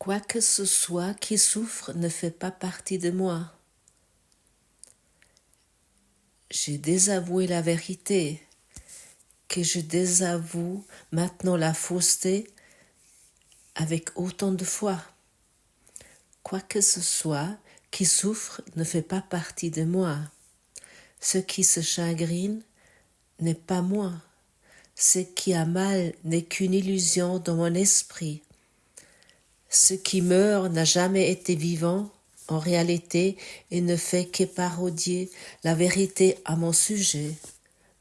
Quoi que ce soit qui souffre ne fait pas partie de moi. J'ai désavoué la vérité, que je désavoue maintenant la fausseté avec autant de foi. Quoi que ce soit qui souffre ne fait pas partie de moi. Ce qui se chagrine n'est pas moi. Ce qui a mal n'est qu'une illusion dans mon esprit. Ce qui meurt n'a jamais été vivant en réalité et ne fait que parodier la vérité à mon sujet.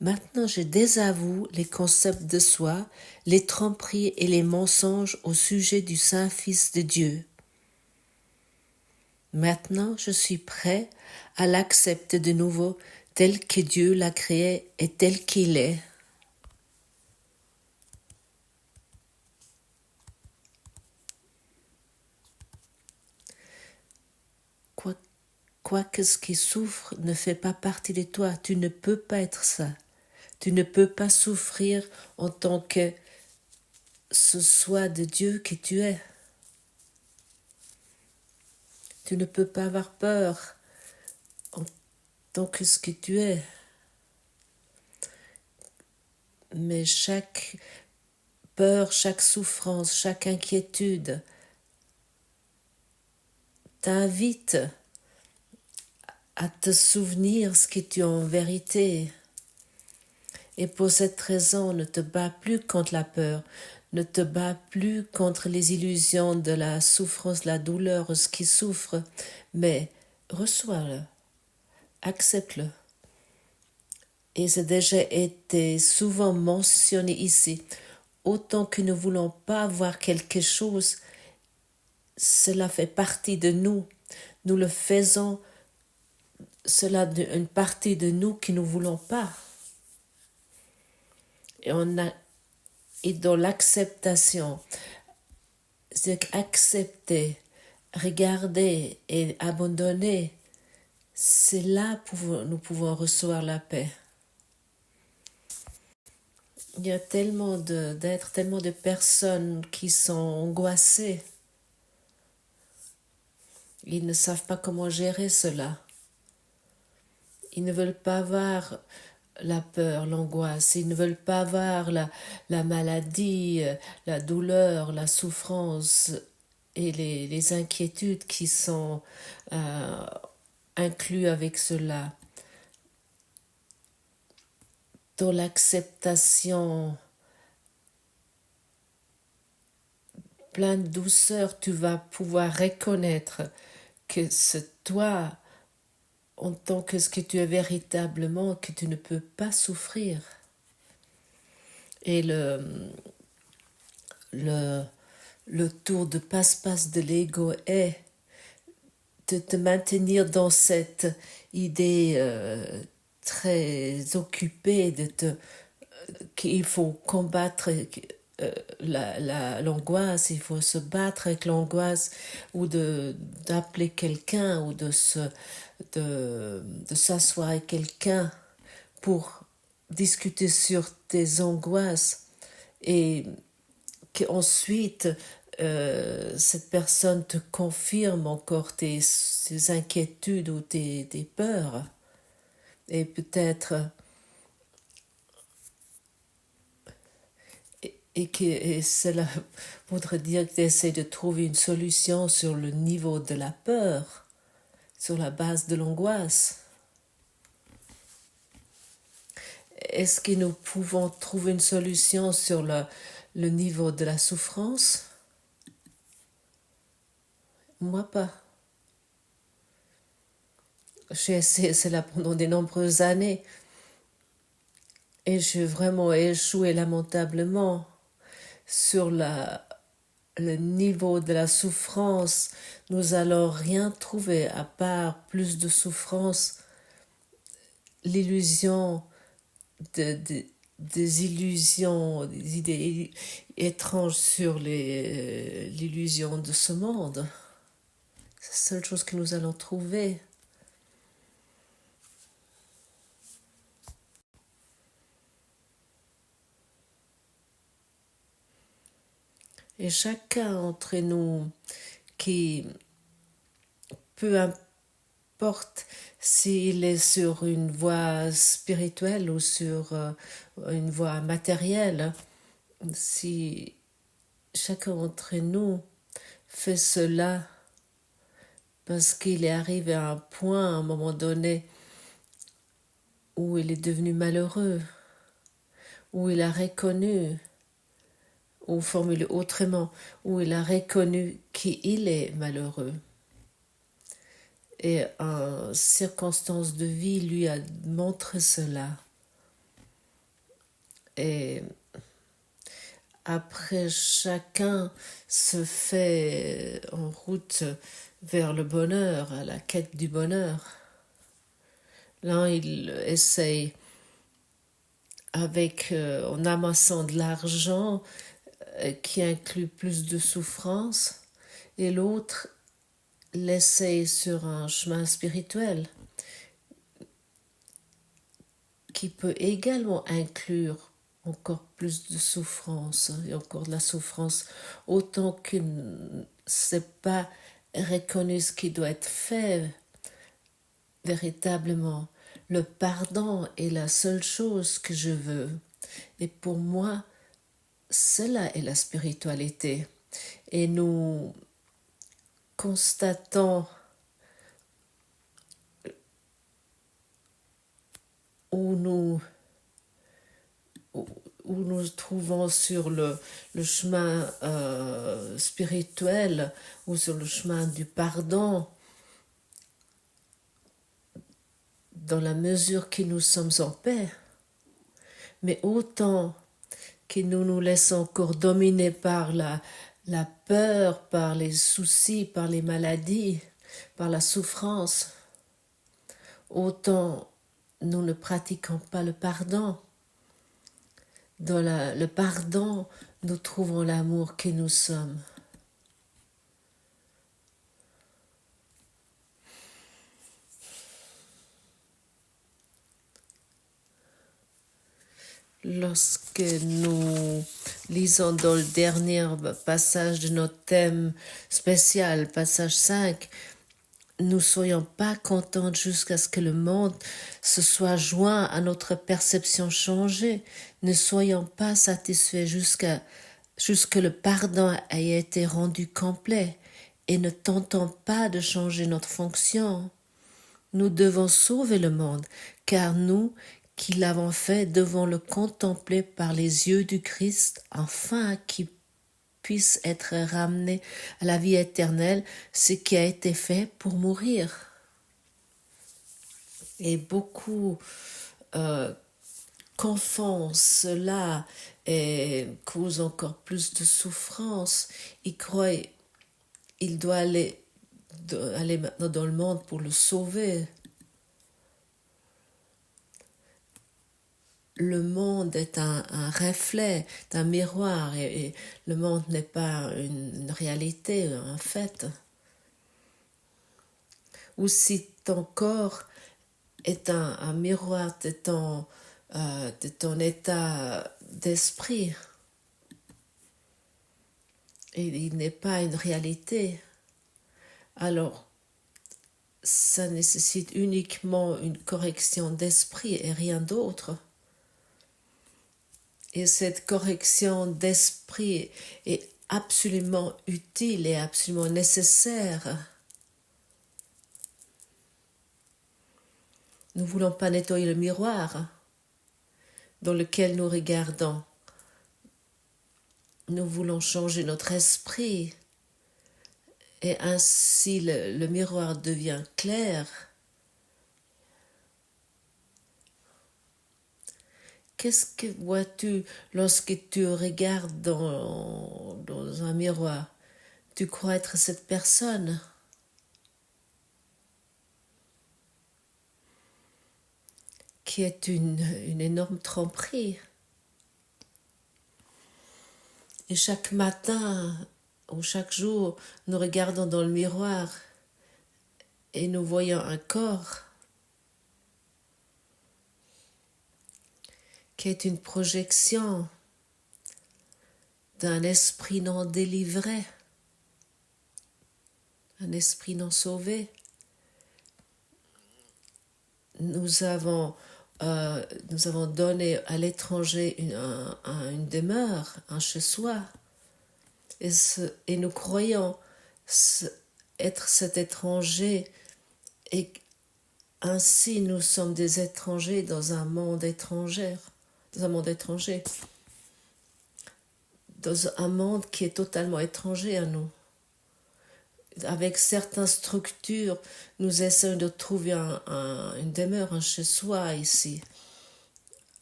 Maintenant je désavoue les concepts de soi, les tromperies et les mensonges au sujet du Saint-Fils de Dieu. Maintenant je suis prêt à l'accepter de nouveau tel que Dieu l'a créé et tel qu'il est. Quoique ce qui souffre ne fait pas partie de toi, tu ne peux pas être ça. Tu ne peux pas souffrir en tant que ce soit de Dieu que tu es. Tu ne peux pas avoir peur en tant que ce que tu es. Mais chaque peur, chaque souffrance, chaque inquiétude t'invite à te souvenir ce que tu es en vérité. Et pour cette raison, ne te bats plus contre la peur, ne te bats plus contre les illusions de la souffrance, la douleur, ce qui souffre, mais reçois-le, accepte-le. Et c'est déjà été souvent mentionné ici. Autant que nous ne voulons pas voir quelque chose, cela fait partie de nous. Nous le faisons, cela une partie de nous que nous ne voulons pas. Et dans l'acceptation, c'est accepter, regarder et abandonner, c'est là que nous pouvons recevoir la paix. Il y a tellement d'êtres, tellement de personnes qui sont angoissées. Ils ne savent pas comment gérer cela. Ils ne veulent pas voir la peur, l'angoisse. Ils ne veulent pas voir la maladie, la douleur, la souffrance et les inquiétudes qui sont inclus avec cela. Dans l'acceptation plein de douceur, tu vas pouvoir reconnaître que c'est toi, en tant que ce que tu es véritablement, que tu ne peux pas souffrir. Et le tour de passe-passe de l'ego est de te maintenir dans cette idée très occupée qu'il faut combattre l'angoisse, il faut se battre avec l'angoisse ou d'appeler quelqu'un ou de s'asseoir avec quelqu'un pour discuter sur tes angoisses et qu'ensuite cette personne te confirme encore tes inquiétudes ou tes peurs et peut-être et cela voudrait dire que tu essaies de trouver une solution sur le niveau de la peur, sur la base de l'angoisse. Est-ce que nous pouvons trouver une solution sur le niveau de la souffrance? Moi pas. J'ai essayé cela pendant de nombreuses années et j'ai vraiment échoué lamentablement sur le niveau de la souffrance. Nous allons rien trouver à part plus de souffrance, l'illusion des illusions, des idées étranges sur l'illusion de ce monde. C'est la seule chose que nous allons trouver. Et chacun d'entre nous qui, peu importe s'il est sur une voie spirituelle ou sur une voie matérielle, si chacun d'entre nous fait cela parce qu'il est arrivé à un point, à un moment donné, où il est devenu malheureux, où il a reconnu, ou formulé autrement, où il a reconnu qu'il est malheureux. Et une circonstance de vie lui a montré cela. Et après, chacun se fait en route vers le bonheur, à la quête du bonheur. L'un, il essaye avec, en amassant de l'argent qui inclut plus de souffrance, et l'autre l'essaye sur un chemin spirituel qui peut également inclure encore plus de souffrance et encore de la souffrance, autant que c'est pas reconnu ce qui doit être fait véritablement. Le pardon est la seule chose que je veux. Et pour moi, cela est la spiritualité. Et nous constatons où nous trouvons sur le chemin spirituel ou sur le chemin du pardon, dans la mesure que nous sommes en paix. Mais autant que nous nous laissons encore dominer par la peur, par les soucis, par les maladies, par la souffrance, autant nous ne pratiquons pas le pardon. Dans le pardon, nous trouvons l'amour que nous sommes. Lorsque nous lisons dans le dernier passage de notre thème spécial, passage 5, nous ne soyons pas contents jusqu'à ce que le monde se soit joint à notre perception changée. Ne soyons pas satisfaits jusque le pardon ait été rendu complet et ne tentons pas de changer notre fonction. Nous devons sauver le monde, car nous qui l'avons fait devons le contempler par les yeux du Christ, afin qu'il puisse être ramené à la vie éternelle, ce qui a été fait pour mourir. Et beaucoup confondent cela et causent encore plus de souffrance. Ils croient qu'il doit aller maintenant dans le monde pour le sauver. Le monde est un reflet, un miroir, et le monde n'est pas une réalité, un fait. Ou si ton corps est un miroir de ton état d'esprit, et il n'est pas une réalité, alors ça nécessite uniquement une correction d'esprit et rien d'autre. Et cette correction d'esprit est absolument utile et absolument nécessaire. Nous ne voulons pas nettoyer le miroir dans lequel nous regardons. Nous voulons changer notre esprit et ainsi le miroir devient clair. Qu'est-ce que vois-tu lorsque tu regardes dans un miroir? Tu crois être cette personne? Qui est une énorme tromperie. Et chaque matin ou chaque jour, nous regardons dans le miroir et nous voyons un corps qui est une projection d'un esprit non délivré, un esprit non sauvé. Nous avons donné à l'étranger une demeure, un chez-soi, et nous croyons être cet étranger, et ainsi nous sommes des étrangers dans un monde étranger, dans un monde qui est totalement étranger à nous. Avec certaines structures, nous essayons de trouver une demeure, un chez-soi ici.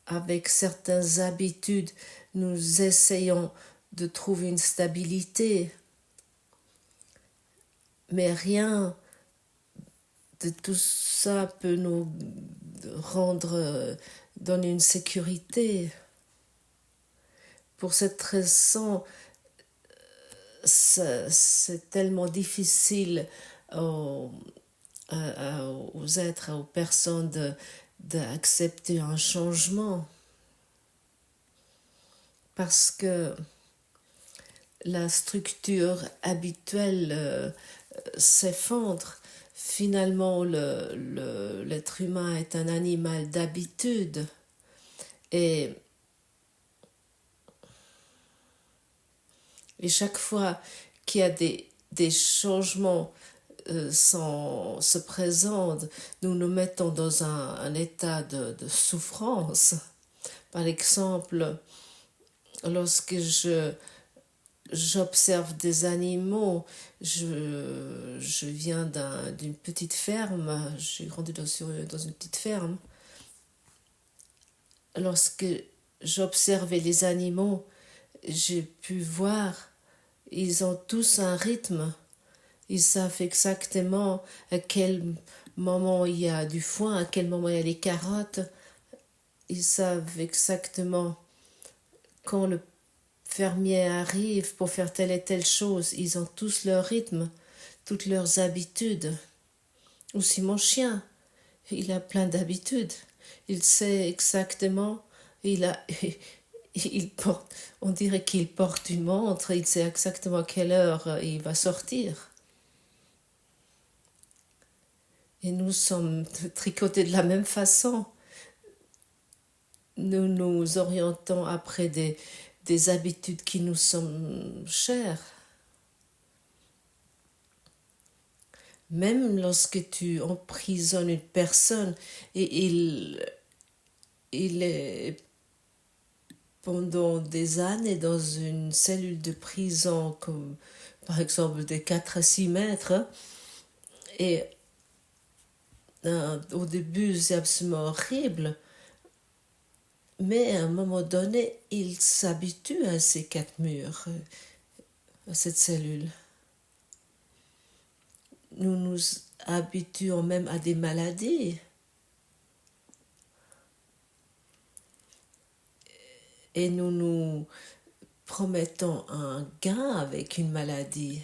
Avec certaines habitudes, nous essayons de trouver une stabilité. Mais rien de tout ça peut nous donner une sécurité. Pour cette raison, c'est tellement difficile aux êtres, aux personnes d'accepter un changement, parce que la structure habituelle s'effondre. Finalement, l'être humain est un animal d'habitude, et chaque fois qu'il y a des changements se présentent, nous nous mettons dans un état de souffrance. Par exemple, lorsque j'observe des animaux, je viens d'une petite ferme, j'ai grandi dans une petite ferme. Lorsque j'observais les animaux, j'ai pu voir, ils ont tous un rythme. Ils savent exactement à quel moment il y a du foin, à quel moment il y a les carottes. Ils savent exactement quand le fermier arrive pour faire telle et telle chose. Ils ont tous leur rythme, toutes leurs habitudes. Aussi mon chien, il a plein d'habitudes. Il sait exactement, on dirait qu'il porte une montre, il sait exactement à quelle heure il va sortir. Et nous sommes tricotés de la même façon. Nous nous orientons après des habitudes qui nous sont chères. Même lorsque tu emprisonnes une personne et il est pendant des années dans une cellule de prison, comme par exemple de 4 à 6 mètres, et au début c'est absolument horrible, mais à un moment donné il s'habitue à ces 4 murs, à cette cellule. Nous nous habituons même à des maladies. Et nous nous promettons un gain avec une maladie.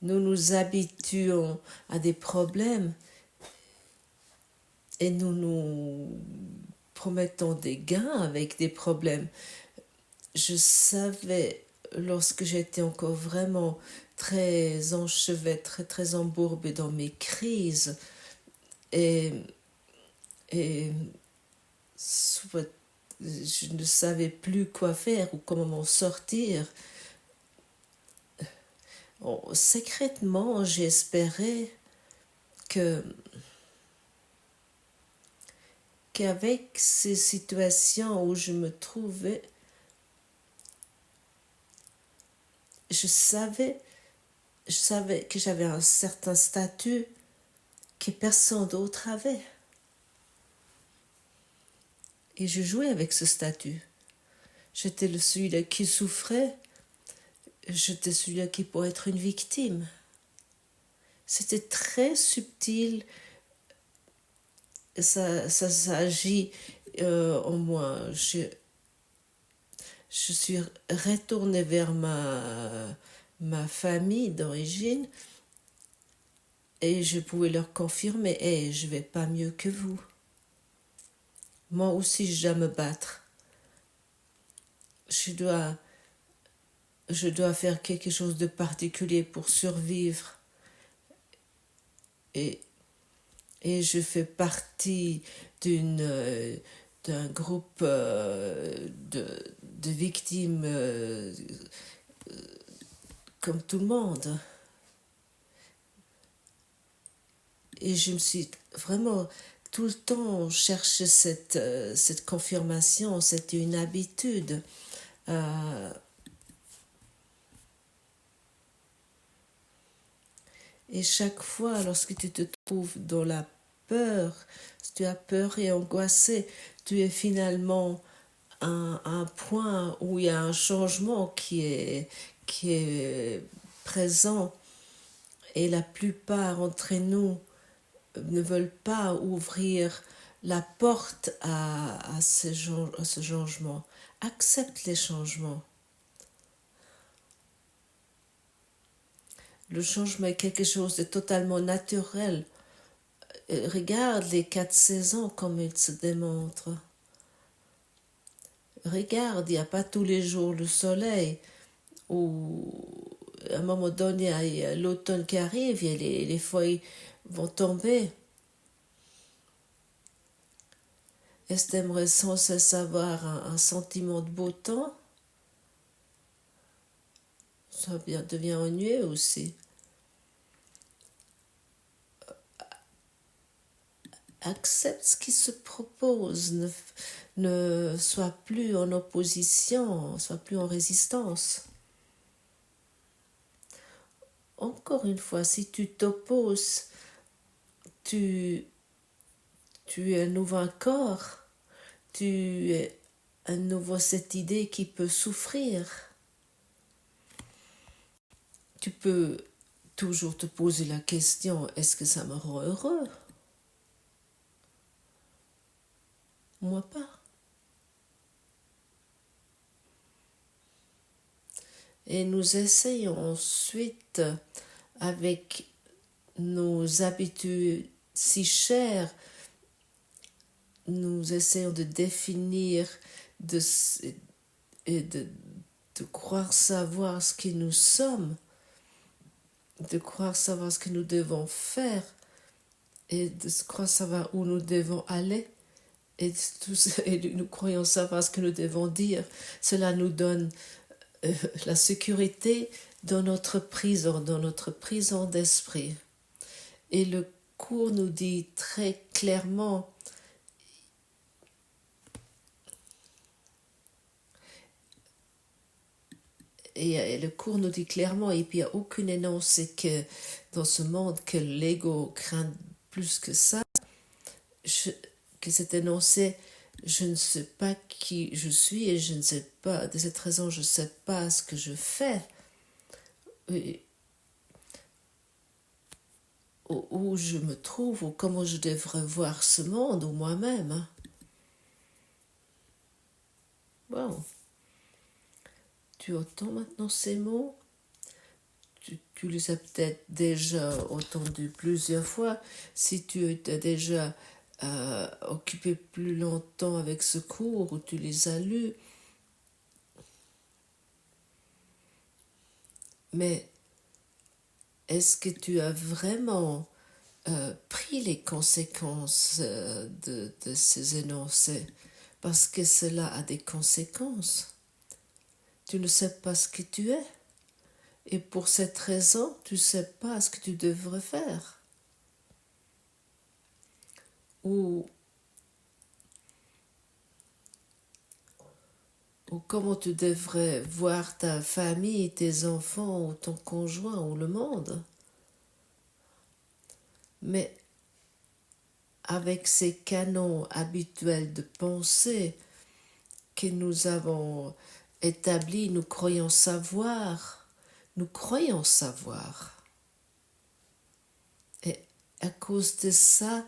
Nous nous habituons à des problèmes et nous nous promettons des gains avec des problèmes. Je savais, lorsque j'étais encore vraiment très enchevêtrée, très embourbée dans mes crises, et soit je ne savais plus quoi faire ou comment m'en sortir. Secrètement, j'espérais qu'avec ces situations où je me trouvais, je savais que j'avais un certain statut que personne d'autre avait. Et je jouais avec ce statut. J'étais celui-là qui souffrait, j'étais celui-là qui pourrait être une victime. C'était très subtil, ça s'agit en moi. Je suis retournée vers ma famille d'origine et je pouvais leur confirmer, je vais pas mieux que vous. Moi aussi, je dois me battre. Je dois faire quelque chose de particulier pour survivre. Et, et je fais partie d'un groupe de victimes comme tout le monde. Et je me suis vraiment tout le temps cherché cette confirmation, c'était une habitude. Et chaque fois, lorsque tu te trouves dans la peur, si tu as peur et angoissé, tu es finalement à un point où il y a un changement qui est présent. Et la plupart d'entre nous ne veulent pas ouvrir la porte à ce changement. Accepte les changements. Le changement est quelque chose de totalement naturel. Regarde les 4 saisons comme ils se démontrent. Regarde, il n'y a pas tous les jours le soleil. Ou à un moment donné, il y a l'automne qui arrive, et les feuilles vont tomber. Est-ce que tu aimerais sans cesse avoir un sentiment de beau temps? Ça devient ennuyeux aussi. Accepte ce qui se propose, ne sois plus en opposition, sois plus en résistance. Encore une fois, si tu t'opposes, tu es à nouveau un corps, tu es à nouveau cette idée qui peut souffrir. Tu peux toujours te poser la question, est-ce que ça me rend heureux? Moi pas. Et nous essayons ensuite, avec nos habitudes si chères, nous essayons de définir et de croire savoir ce que nous sommes, de croire savoir ce que nous devons faire et de croire savoir où nous devons aller. Et nous croyons savoir ce que nous devons dire. Cela nous donne la sécurité dans notre prison d'esprit. Et le cours nous dit très clairement, et le cours nous dit clairement, et puis il n'y a aucune énoncé que dans ce monde que l'ego craint plus que ça, que cet énoncé, je ne sais pas qui je suis et je ne sais pas, de cette raison, je ne sais pas ce que je fais. Où je me trouve, ou comment je devrais voir ce monde, ou moi-même. Bon. Tu entends maintenant ces mots? Tu les as peut-être déjà entendus plusieurs fois. Si tu étais déjà occupé plus longtemps avec ce cours, ou tu les as lus. Mais est-ce que tu as vraiment pris les conséquences de ces énoncés? Parce que cela a des conséquences. Tu ne sais pas ce que tu es. Et pour cette raison, tu ne sais pas ce que tu devrais faire. Ou comment tu devrais voir ta famille, tes enfants, ou ton conjoint, ou le monde. Mais avec ces canons habituels de pensée que nous avons établis, nous croyons savoir. Et à cause de ça,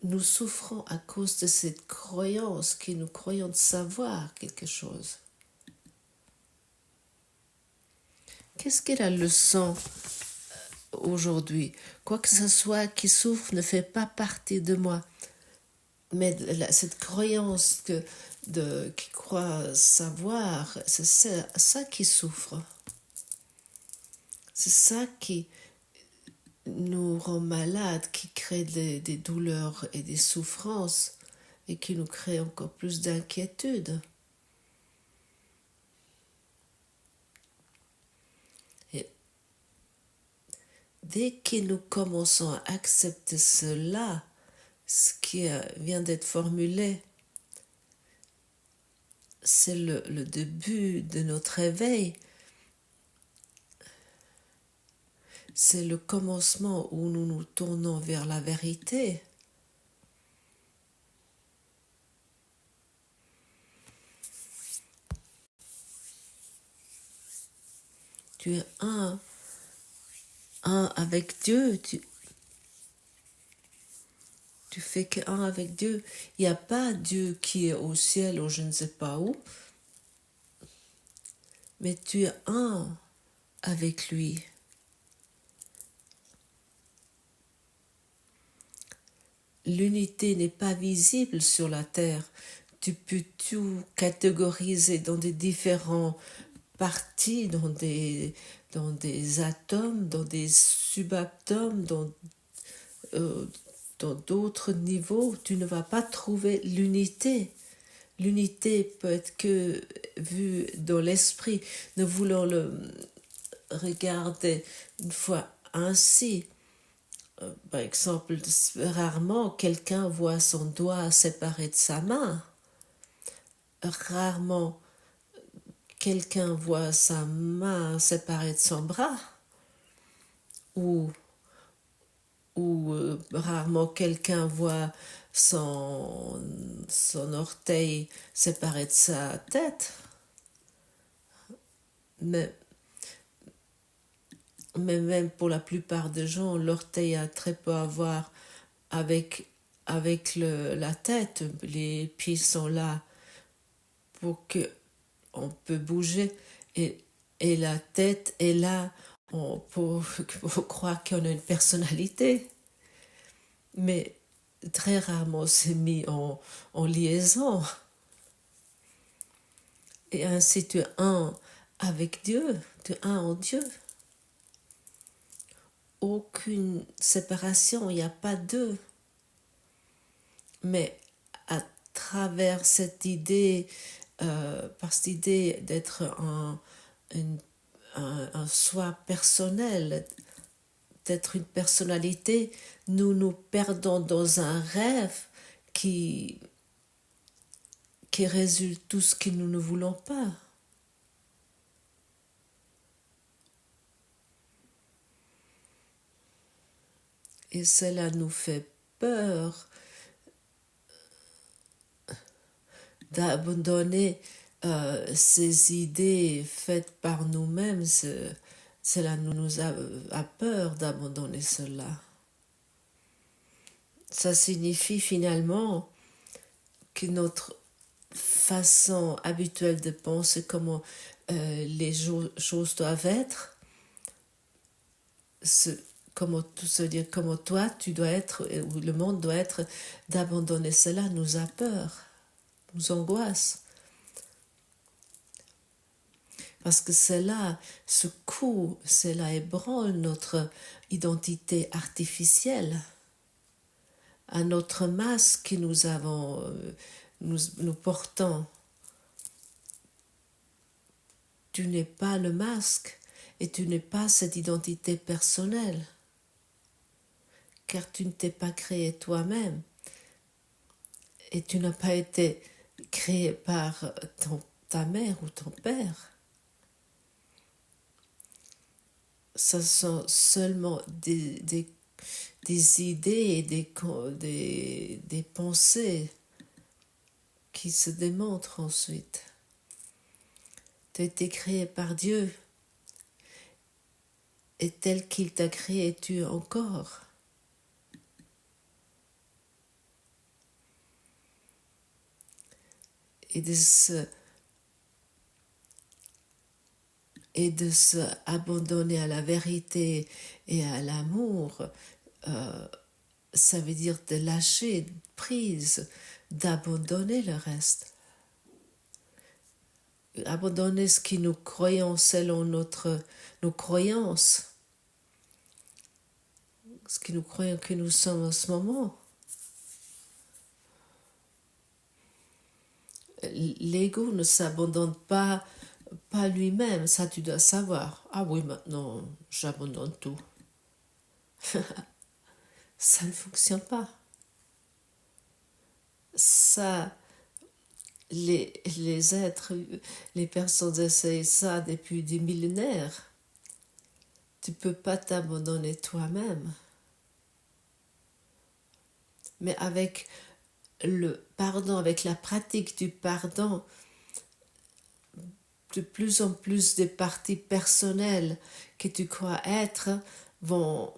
nous souffrons à cause de cette croyance que nous croyons de savoir quelque chose. Qu'est-ce qu'est la leçon aujourd'hui? Quoi que ce soit qui souffre ne fait pas partie de moi. Mais cette croyance qui croit savoir, c'est ça qui souffre. C'est ça qui nous rend malades, qui crée des douleurs et des souffrances et qui nous crée encore plus d'inquiétude. Et dès que nous commençons à accepter cela, ce qui vient d'être formulé, c'est le début de notre réveil. C'est le commencement où nous nous tournons vers la vérité. Tu es un avec Dieu. Tu fais qu'un avec Dieu. Il n'y a pas Dieu qui est au ciel ou je ne sais pas où. Mais tu es un avec lui. L'unité n'est pas visible sur la terre. Tu peux tout catégoriser dans des différents parties, dans des atomes, dans des subatomes, dans d'autres niveaux. Tu ne vas pas trouver l'unité. L'unité peut être que vue dans l'esprit. Nous voulons le regarder une fois ainsi. Par exemple, rarement quelqu'un voit son doigt séparé de sa main. Rarement quelqu'un voit sa main séparée de son bras. Ou rarement quelqu'un voit son orteil séparé de sa tête. Mais même pour la plupart des gens, l'orteil a très peu à voir avec la tête. Les pieds sont là pour que on peut bouger et la tête est là pour croire qu'on a une personnalité. Mais très rarement c'est mis en liaison. Et ainsi tu es un avec Dieu, tu es un en Dieu. Aucune séparation, il n'y a pas deux. Mais à travers cette idée, par cette idée d'être un soi personnel, d'être une personnalité, nous nous perdons dans un rêve qui résulte tout ce que nous ne voulons pas. Et cela nous fait peur d'abandonner ces idées faites par nous-mêmes. Cela nous a peur d'abandonner cela. Ça signifie finalement que notre façon habituelle de penser comment les choses doivent être, comment toi tu dois être, ou le monde doit être, d'abandonner cela nous a peur, nous angoisse. Parce que cela secoue, cela ébranle notre identité artificielle, à notre masque que nous avons, nous portons. Tu n'es pas le masque et tu n'es pas cette identité personnelle, car tu ne t'es pas créé toi-même et tu n'as pas été créé par ta mère ou ton père. Ce sont seulement des idées et des pensées qui se démontrent ensuite. Tu as été créé par Dieu et tel qu'il t'a créé, tu es encore. Et de se abandonner à la vérité et à l'amour, ça veut dire de lâcher prise, d'abandonner le reste. Abandonner ce qui nous croyons selon nos croyances, ce qui nous croyons que nous sommes en ce moment. L'ego ne s'abandonne pas lui-même, ça tu dois savoir. Ah oui, maintenant j'abandonne tout. Ça ne fonctionne pas. Ça, les êtres, les personnes essayent ça depuis des millénaires. Tu ne peux pas t'abandonner toi-même. Mais avec le pardon, avec la pratique du pardon, de plus en plus des parties personnelles que tu crois être vont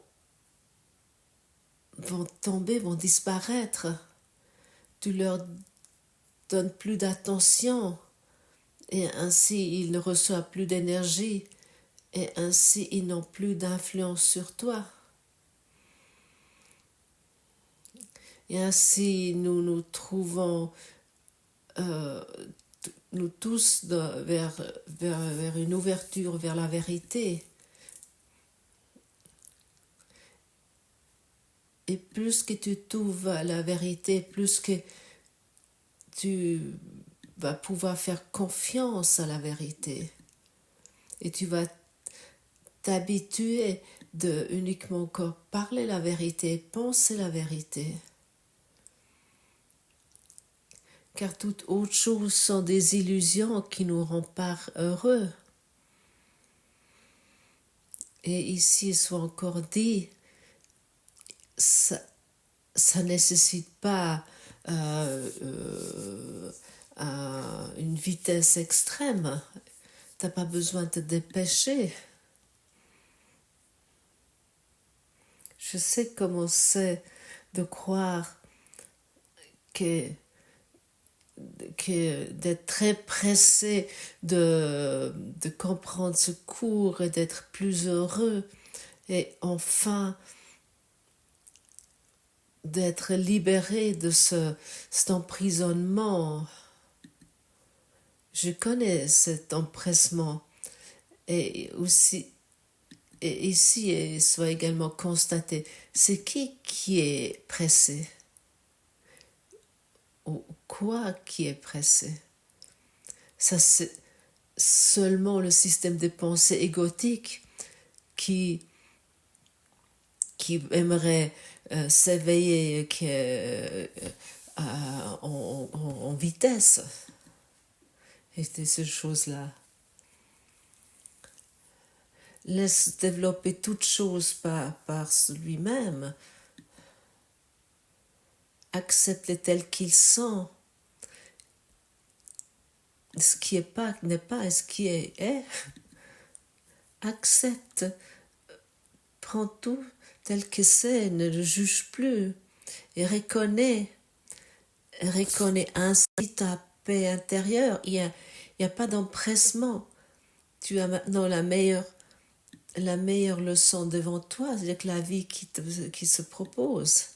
tomber, vont disparaître. Tu leur donnes plus d'attention et ainsi ils ne reçoivent plus d'énergie et ainsi ils n'ont plus d'influence sur toi. Et ainsi nous nous trouvons nous tous vers une ouverture vers la vérité. Et plus que tu t'ouvres à la vérité, plus que tu vas pouvoir faire confiance à la vérité. Et tu vas t'habituer de uniquement encore parler la vérité, penser la vérité. Car toute autre chose sont des illusions qui nous rendent pas heureux. Et ici, il soit encore dit, ça nécessite pas une vitesse extrême. Tu n'as pas besoin de te dépêcher. Je sais comment c'est de croire que d'être très pressé de comprendre ce cours et d'être plus heureux et enfin d'être libéré de cet emprisonnement. Je connais cet empressement et aussi et ici il soit également constaté, c'est qui est pressé ou quoi qui est pressé. Ça c'est seulement le système de pensée égotique qui aimerait s'éveiller en vitesse. Et c'est ces choses-là. Laisse développer toutes choses par lui-même. Accepte-les tels qu'ils sont. Ce qui est pas n'est pas, et ce qui est est. Accepte. Prends tout tel que c'est, ne le juge plus. Et reconnais ainsi ta paix intérieure. Il y a pas d'empressement. Tu as maintenant la meilleure leçon devant toi, c'est-à-dire que la vie qui se propose.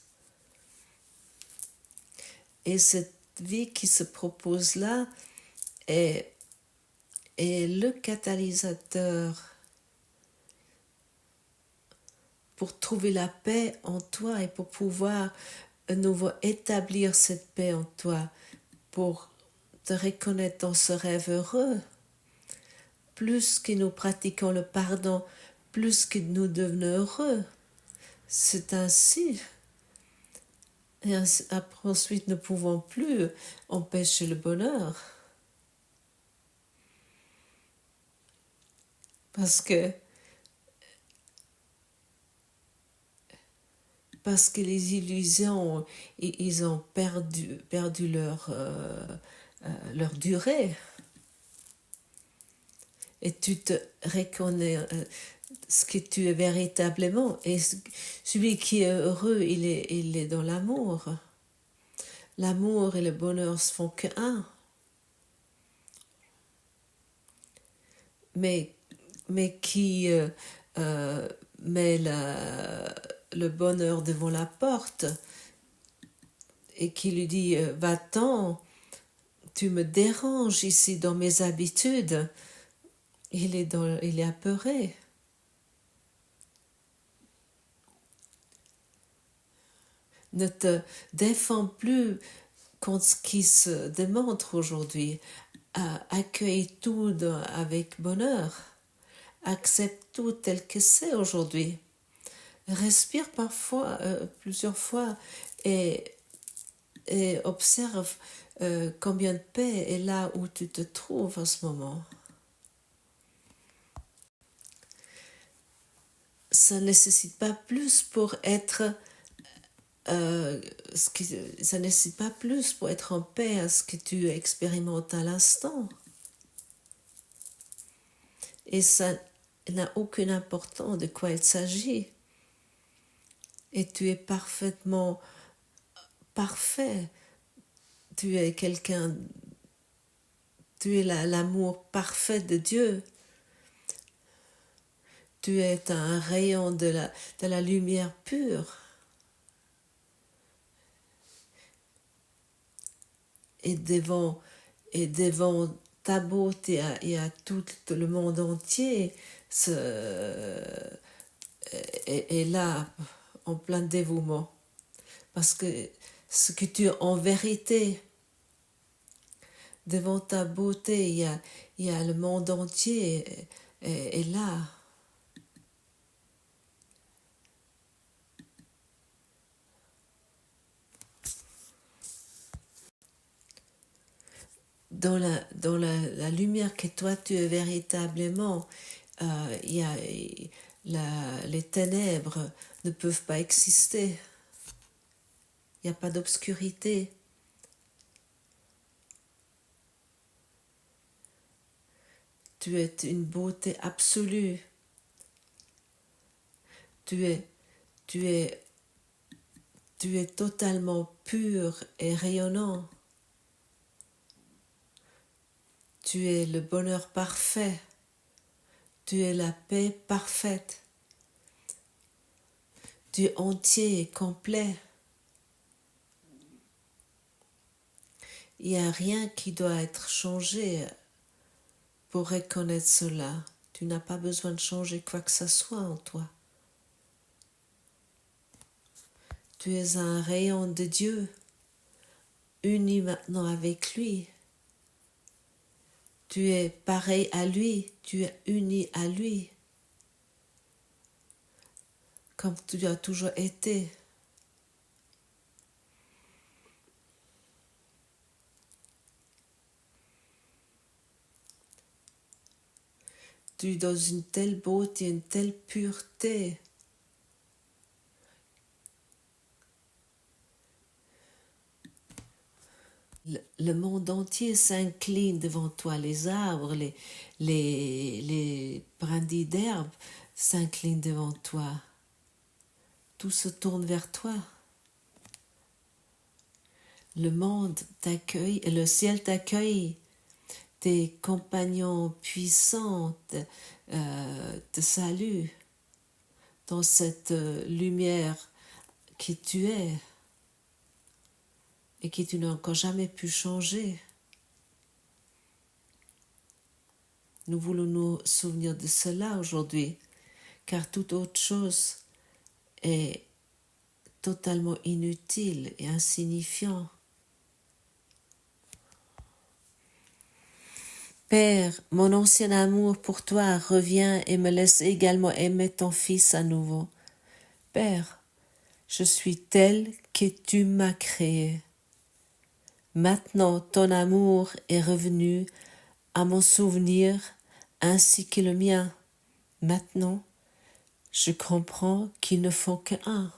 Et cette vie qui se propose là est le catalyseur pour trouver la paix en toi et pour pouvoir à nouveau établir cette paix en toi, pour te reconnaître dans ce rêve heureux. Plus que nous pratiquons le pardon, plus que nous devenons heureux. C'est ainsi. Et après, ensuite, nous ne pouvons plus empêcher le bonheur. Parce que les illusions, ils ont perdu leur durée. Et tu te reconnais ce que tu es véritablement. Et celui qui est heureux, il est dans l'amour. L'amour et le bonheur ne se font qu'un. Mais qui met le bonheur devant la porte et qui lui dit « Va-t'en, tu me déranges ici dans mes habitudes », il est apeuré. Ne te défends plus contre ce qui se démontre aujourd'hui. Accueille tout avec bonheur. Accepte tout tel que c'est aujourd'hui. Respire parfois, plusieurs fois, et observe combien de paix est là où tu te trouves en ce moment. Ça ne nécessite pas plus pour être ça ne nécessite pas plus pour être en paix à ce que tu expérimentes à l'instant. Et ça n'a aucune importance de quoi il s'agit. Et tu es parfaitement parfait. Tu es quelqu'un, tu es l'amour parfait de Dieu. Tu es un rayon de la lumière pure. Et devant ta beauté et à tout le monde entier est là en plein dévouement. Parce que ce que tu es en vérité, devant ta beauté, il y a le monde entier est là. Dans la lumière que toi tu es véritablement, les ténèbres ne peuvent pas exister. Il n'y a pas d'obscurité. Tu es une beauté absolue. Tu es totalement pur et rayonnant. Tu es le bonheur parfait. Tu es la paix parfaite. Tu es entier et complet. Il n'y a rien qui doit être changé pour reconnaître cela. Tu n'as pas besoin de changer quoi que ce soit en toi. Tu es un rayon de Dieu, uni maintenant avec lui. Tu es pareil à lui, tu es uni à lui, comme tu as toujours été. Tu es dans une telle beauté, une telle pureté. Le monde entier s'incline devant toi, les arbres, les brindilles d'herbe s'inclinent devant toi. Tout se tourne vers toi. Le monde t'accueille, le ciel t'accueille. Tes compagnons puissants te saluent dans cette lumière qui tu es et qui tu n'as encore jamais pu changer. Nous voulons nous souvenir de cela aujourd'hui, car toute autre chose est totalement inutile et insignifiant. Père, mon ancien amour pour toi revient et me laisse également aimer ton Fils à nouveau. Père, je suis tel que tu m'as créé. Maintenant, ton amour est revenu à mon souvenir ainsi que le mien. Maintenant, je comprends qu'ils ne font qu'un.